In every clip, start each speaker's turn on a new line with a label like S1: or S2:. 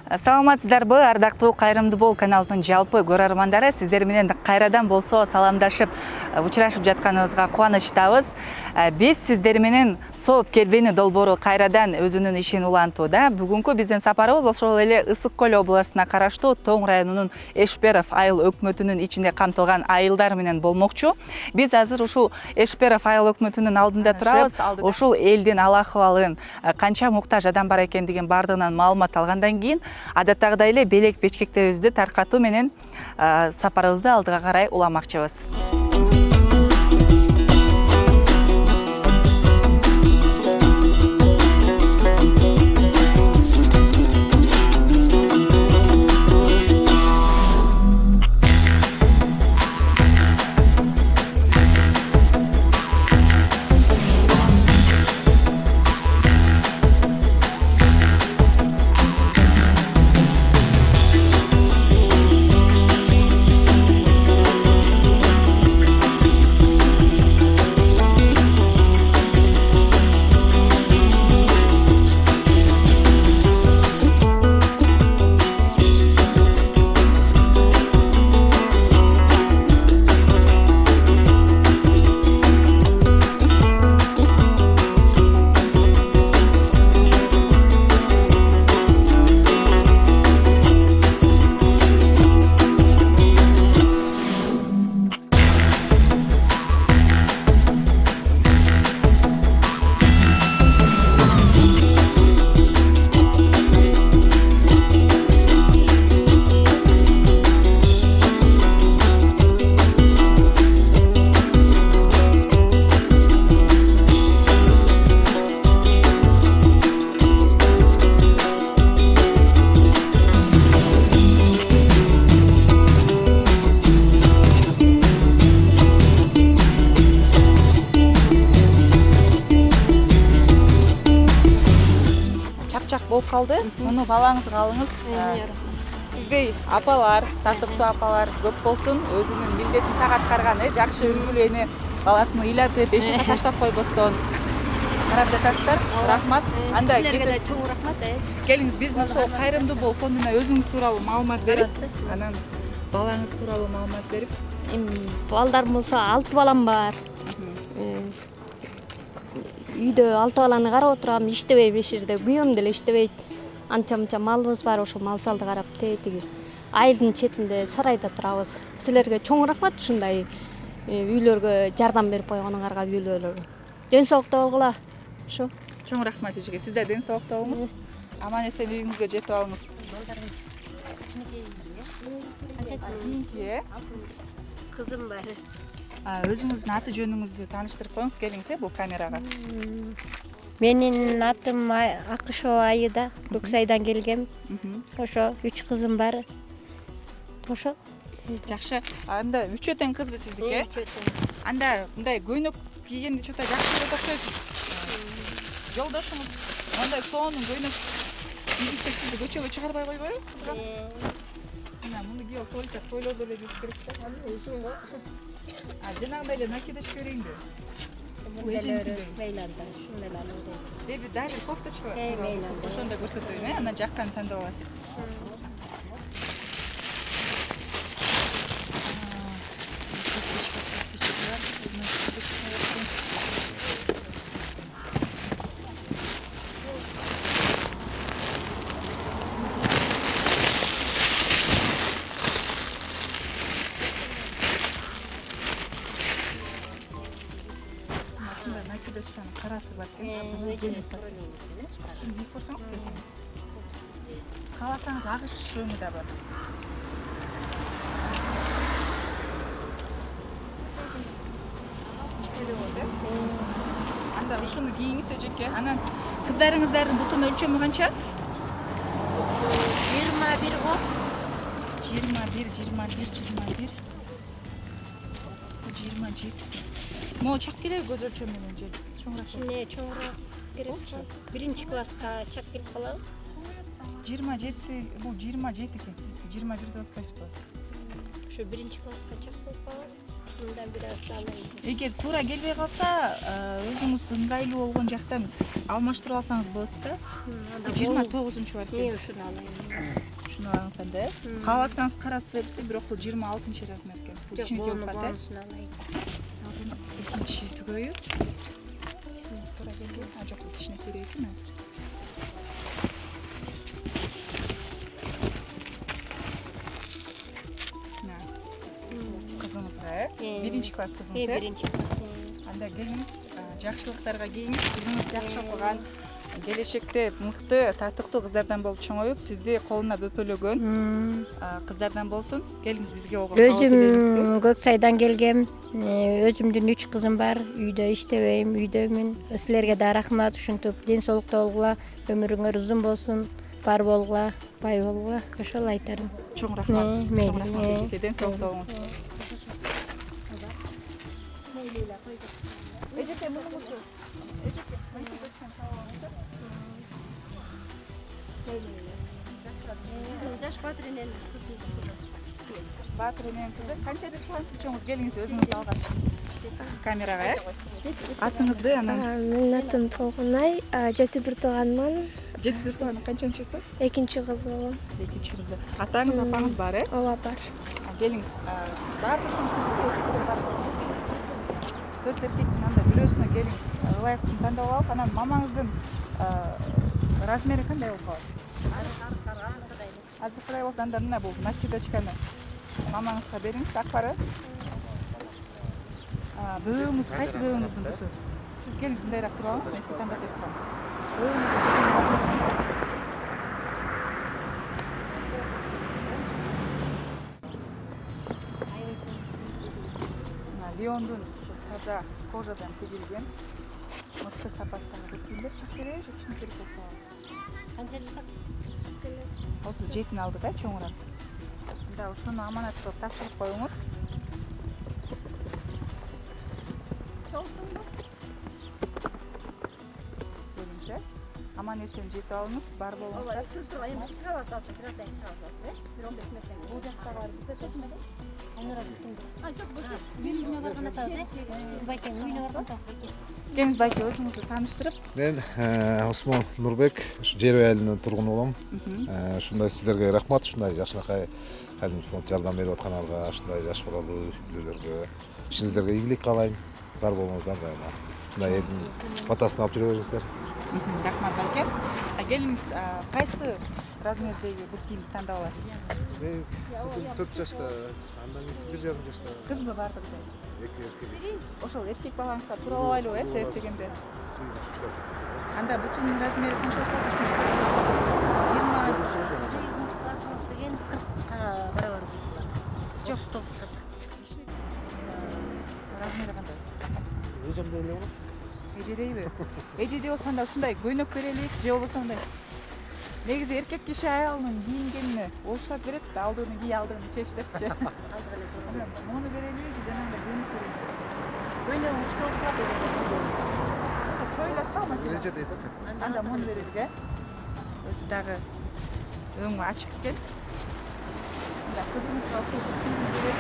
S1: Саламатсыздарбы, ардактуу Кайрымды бол каналынын жалпы көрөрмандары, сиздер менен кайрадан болсо саламдашып, учурашып жатканыбызга кубанычтабыз. Биз сиздер менен сооп кербени долбоору кайрадан өзүнүн ишин улантууда. Бүгүнкү биздин сапарыбыз ошол эле Ысык Көл областына караштуу Тоң районунун Эшперов айыл өкмөтүнүн ичинде камтылган айылдар менен болмокчу. Биз азыр ушул Эшперов айыл өкмөтүнүн алдында турабыз. Ушул элдин ал акыбалын, канча муктаж адам бар экендигин бардыгынан маалымат алгандан кийин адаттагыдай эле белек бечкектерибизди таркатуу менен сапарыбызды алдыга карай уламакчыбыз. Болуп калды. Муну балаңызга алыңыз. Сиздей апалар, тартыктуу апалар көп болсун. Өзүнүн милдетин так аткарган, жакшы үлгүлүү эне баласын ыйлатып, эшикке таштап койбостон карап жатасыздар. Рахмат. Анда
S2: силерге да чоң рахмат.
S1: Келиңиз, биздин ошол Кайрымды бол фондуна өзүңүз тууралуу маалымат берип, анан балаңыз тууралуу маалымат берип.
S2: Балдарым болсо 6 балам бар. Үйдө 6 баланы карап отурам, иштебей беширде, күйөөм деле иштебейт. Анча-мынча малыбыз бар, ошо мал салды карап тетиги айылдын четинде сарайда турабыз. Силерге чоң рахмат ушундай үйлөргө жардам берип койгонуңарга, үйлөргө. Ден соолукта болгула. Ошо.
S1: Чоң рахмат эжеге. Сиз да ден соолукта болуңуз. Аман эсен үйүңүзгө жетип алыңыз.
S2: Балдарыбыз
S1: кичинекей.
S2: Кызым бар.
S1: Өзүңүздүн аты жөнүңүздү тааныштырып коюңуз, келиңиз бул камерага.
S2: Менин атым Акышева Айда, Көксайдан келгем. Ошо 3 кызым бар. Ошо.
S1: Жакшы. Анда 3 тең кызбы сиздики?
S2: 3 тең.
S1: Анда мындай көйнөк кийгенди чота жакшы көрүп окшойсуз. Жолдошуңуз мындай сонун көйнөк кийгизсек сизди көчөгө чыгарбай койбойбу кызга? Муну кийип только тойлордо эле жүрүш керек да.
S2: Өзүңбү?
S1: Жанагындай эле накидочка берейинби?
S2: Мейланда, шундайлар.
S1: Же даже кофточка бар.
S2: Мейланда.
S1: Ошондо көрсөтөйүн, анан жаккан тандап аласыз. Карасы бар экен. Шуну көрсөңүз келсеңиз. Кааласаңыз агыш жөнү да бар. Анда ушуну кийиңиз эжеке. Анан кыздарыңыздардын бутунун өлчөмү канча?
S2: 21 го.
S1: 21. 27. Могу чак келеби көз өлчөм менен же?
S2: Кичине чоңураак керек. 1 класска чак келип калабы?
S1: 27, бул 27 экен, сиз 21 деп атпайсызбы?
S2: Ошо 1 класска чак болуп калабы? Мындан бир аз алайын.
S1: Эгер туура келбей калса, өзүңүз ыңгайлуу болгон жактан алмаштырып алсаңыз болот да. 29-чу бар экен.
S2: Ушуну алайын.
S1: Ушуну алыңыз анда. Кааласаңыз кара цветти, бирок бул 26-чы размер экен. Бул кичинекей болуп калат.
S2: Ушуну алайын.
S1: Экинчи түгөйү. Туура келген. Жок, бул кичинекей экен азыр. Кызыңызга, биринчи класс кызыңыз,
S2: Биринчи класс.
S1: Анда келиңиз, жакшылыктарга келиңиз. Кызыңыз жакшы окуган, келечекте мыкты, татыктуу кыздардан болуп чоңоюп, сизди колуна бөпөлөгөн кыздардан болсун. Келиңиз бизге
S3: Өзүм Көк Сайдан келгем. Өзүмдүн 3 кызым бар. Үйдө иштебейм, үйдөмүн. Силерге да рахмат, ушинтип ден соолукта болгула, өмүрүңөр узун болсун, бар болгула, бай болгула. Ошол айтарым.
S1: Чоң рахмат.
S3: Мейли.
S1: Чоң рахмат. Эжеке, ден соолукта болуңуз. Эжеке, мунуңузду. Эжеке,
S2: Жаш Батыренен кызы.
S1: Батыр эненин кызы. Канча жаш туугансыз чоңуз? Келиңиз, өзүңүздү алган камерага, атыңызды анан.
S4: Менин атым Толгунай, 7-1 тууганмын.
S1: 7-1 тууганын канчанчысы?
S4: Экинчи кыз болом.
S1: Экинчи кызы. Атаңыз, апаңыз бар,
S4: Ооба бар.
S1: Келиңиз. Төрт эркектин анда бирөөсүнө келиңиз. Ылайыктысын тандап алып, анан мамаңыздын размери кандай болуп калат? Азыркыдай болсо анда мына бул накидочканы мамаңызга бериңиз, акбары. Бөөңүз кайсы бөөңүздүн буту? Сиз келиңиз, мындайраак туруп алыңыз, мен сизге тандап берип коем. Леондун таза кожадан тигилген мыкты сапаттагы кийимдер чак керек, же кичинекей болуп калат?
S2: Канча жашкасыз?
S1: 37-ни алдык, чоңураак. Мында ушуну аманат кылып тапшырып коюңуз. Келиңиз, аман эсен жетип алыңыз, бар болуңуздар. Бул жакта бар, бизде текмеде. Келиңиз, байке, өзүңүздү тааныштырып.
S5: Мен Осмон Нурбек, Жер айылынын тургуну болом. Ушундай сиздерге рахмат, ушундай жакшынакай кайрымдуу фонд жардам берип аткандарга, ушундай жаш балалуу үйлөргө, ишиңиздерге ийгилик каалайм. Бар болуңуздар дайыма. Ушундай элдин батасын алып жүрө бериңиздер.
S1: Рахмат, байке. Келиңиз, кайсы размердеги бут кийимди тандап аласыз?
S5: Мен кызым 4 жашта, андан кийинси 1,5 жашта.
S1: Кызбы бардыгы?
S5: Эки эркек.
S1: Ошол эркек балаңызга туура болбойлубу, себеп дегенде? Анда бутунун размери канча болот? 3
S2: Классыңыз деген 40-ка барабар. Жок, 40.
S1: Размери кандай?
S5: Эжемдей эле болот.
S1: Эжедейби? Эжеде болсо анда ушундай көйнөк берелик, же болбосо андай. Негизи эркек киши аялынын кийингенине уруксат берет да, алдыгын кий, алдыгын чеч депчи. Муну берелиби же жанагындай көйнөк берелиби?
S2: Көйнөгүң ичке болуп калат.
S1: Чойласа,
S5: Эже дейт экен.
S1: анда муну берелик, өзү дагы өңү ачык экен. Мында кызыңызга ошол кийимди берет.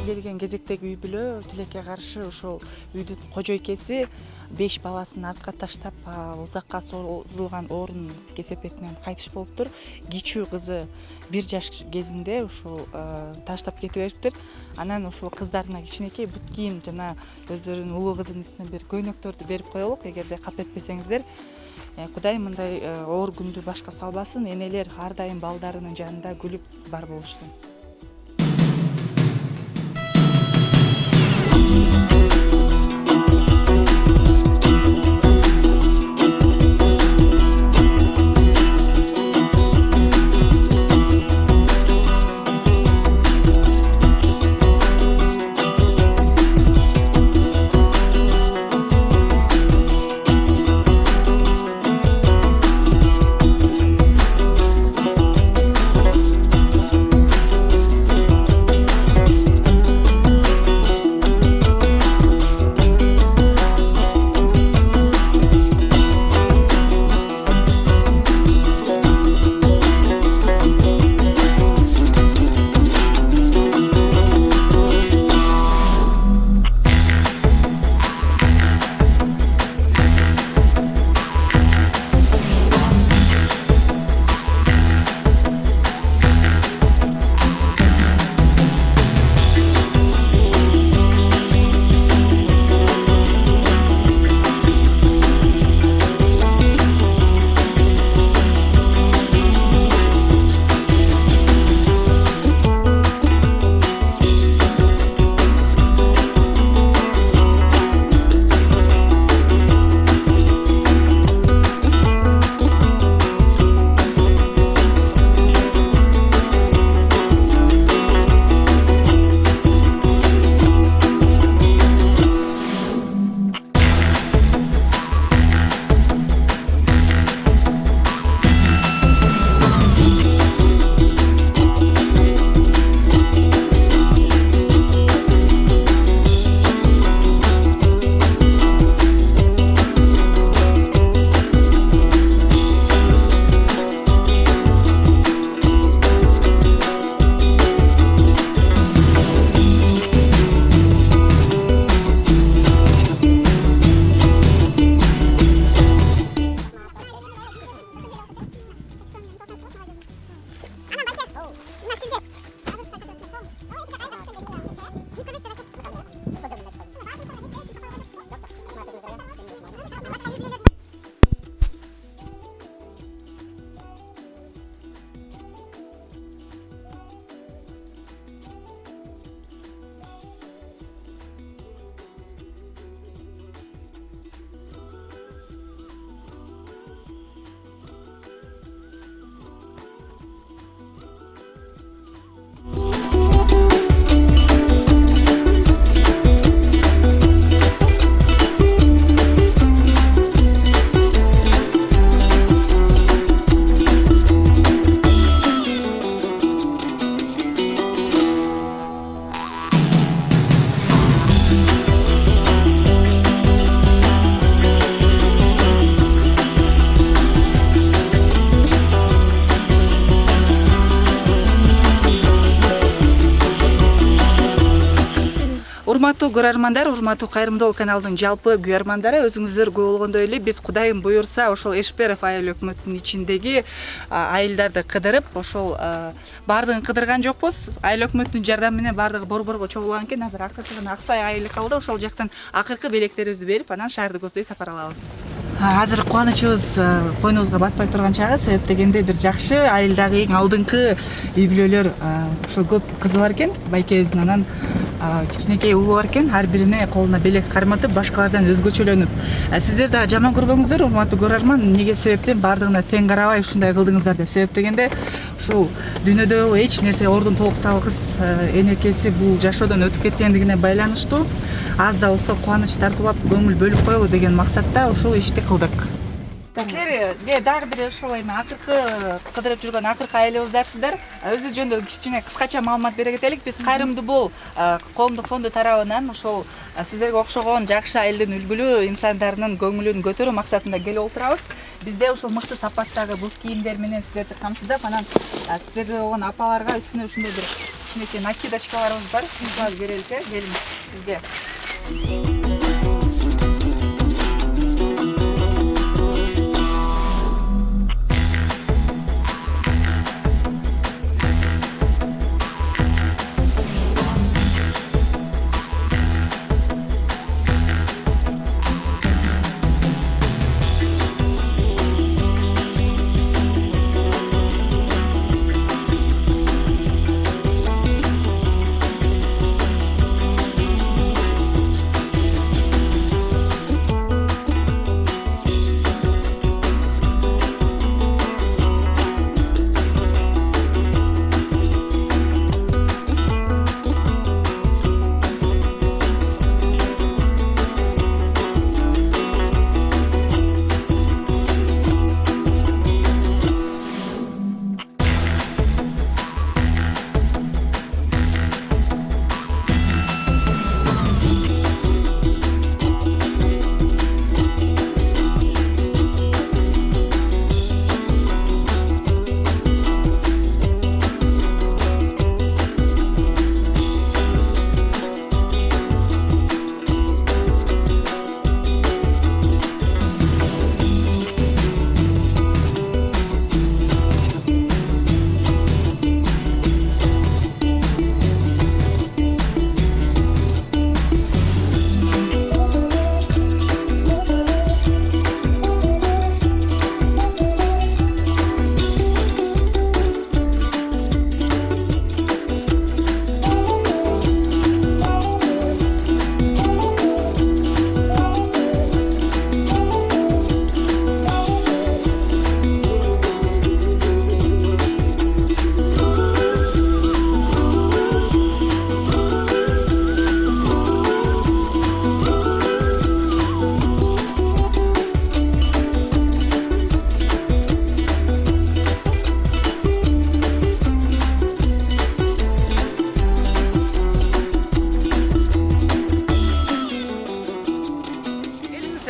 S1: Келген кезектеги үй бүлө тилекке каршы ошол үйдүн кожойкеси 5 баласын артка таштап, узакка созулган оорунун кесепетинен кайтыш болуптур. Кичүү кызы 1 жаш кезинде ушул таштап кетип бериптир. Анан ушул кыздарына кичинекей бут кийим жана өздөрүнүн улуу кызынын үстүнө бир көйнөктөрдү берип коелук, эгерде кап этпесеңиздер. Кудай мындай оор күндү башка салбасын, энелер ар дайым балдарынын жанында күлүп бар болушсун. Урматтуу көрөрмандар, урматтуу Кайрымдуу каналдын жалпы көрөрмандары, өзүңүздөр көрүп болгондой эле биз Кудайым буйрса ошол Эшперов айыл өкмөтүнүн ичиндеги айылдарды кыдырып, ошол баардыгын кыдырган жокпуз. Айыл өкмөтүнүн жардамы менен баардыгы борборго чогулган экен. Азыр акыркы Аксай айылы калды. Ошол жактан акыркы белектерибизди берип, анан шаарды көздөй сапар алабыз. Азыр кубанычыбыз койнубузга батпай турган чагы, себеп дегенде бир жакшы айылдагы эң алдыңкы үй бүлөлөр ошо көп кызы бар экен. Байкебиздин анан кичинекей уулу бар экен. Ар бирине колуна белек карматып, башкалардан өзгөчөлөнүп. Сиздер дагы жаман көрбөңүздөр, урматтуу көрөрман. Эмнеге себептен баардыгына тең карабай ушундай кылдыңыздар деп. Себеп дегенде ушул дүйнөдө эч нерсе ордун толуктабыз. Энекеси бул жашоодон өтүп кеткендигине байланыштуу аз да болсо кубаныч тартуулап көңүл бөлүп коелу деген максатта ушул ишти кылдык. Силер дагы бир ошол эми акыркы кыдырып жүргөн акыркы айылыбыздарсыздар. Өзү жөнүндө кичине кыскача маалымат бере кетелик. Биз Кайрымдуу Бол коомдук фонду тарабынан ошол сиздерге окшогон жакшы айылдын үлгүлүү инсандарынын көңүлүн көтөрүү максатында келип отурабыз. Бизде ошол мыкты сапаттагы бут кийимдер менен сиздерди камсыздап, анан сиздерде болгон апаларга үстүнө ушундай бир кичинекей накидочкаларыбыз бар. Сиздерге берелик, келиңиз сизге.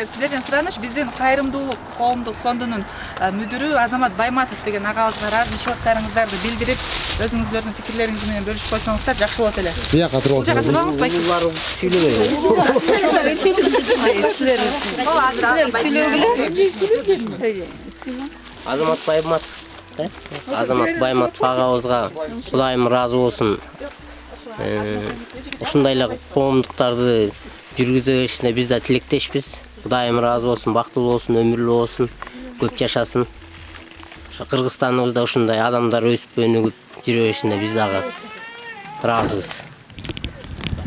S1: Сиздерден сураныш, биздин Кайрымдуулук коомдук фондунун мүдүрү Азамат Байматов деген агабызга ыраазычылыктарыңыздарды билдирип, өзүңүздөрдүн пикирлериңиз менен бөлүшүп койсоңуздар жакшы болот эле.
S6: Бияка туруп.
S1: Бул жака турабыз байке.
S7: Азамат Байматов. Азамат Байматов агабызга Кудайым ыраазы болсун. Ушундай эле коомдуктарды жүргүзө беришине биз да тилектешпиз. Кудайым ыраазы болсун, бактылуу болсун, өмүрлүү болсун, көп жашасын. Ошо Кыргызстаныбызда ушундай адамдар өсүп өнүгүп жүрө беришине биз дагы ыраазыбыз.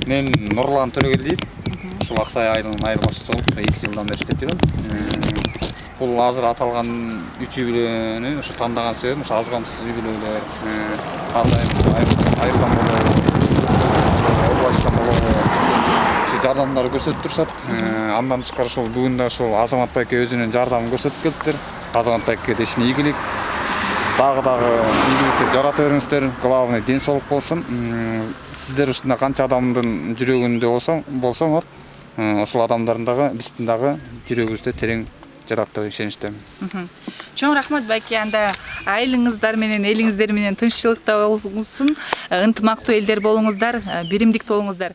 S8: Мен Нурлан Төрөгелдиев, ушул Аксай айылынын айыл башчысы болуп 2 жылдан бери иштеп жүрөм. Бул азыр аталган 3 үй бүлөнү ошо тандаган себебим ошо аз камсыз үй бүлөлөр, ар дайым айылдан жардамдар көрсөтүп турушат. Андан тышкары ошол бүгүн да ошол Азамат байке өзүнүн жардамын көрсөтүп келиптир. Азамат байкеге ишине ийгилик. Дагы ийгиликти жарата бериңиздер. Главный ден соолук болсун. Сиздер ушундай канча адамдын жүрөгүндө болсоңор, ошол адамдардын дагы биздин дагы жүрөгүбүздө терең жарат деп ишеничтемин.
S1: Чоң рахмат байке, анда айылыңыздар менен, элиңиздер менен тынччылыкта болсун, ынтымактуу элдер болуңуздар, биримдикте болуңуздар.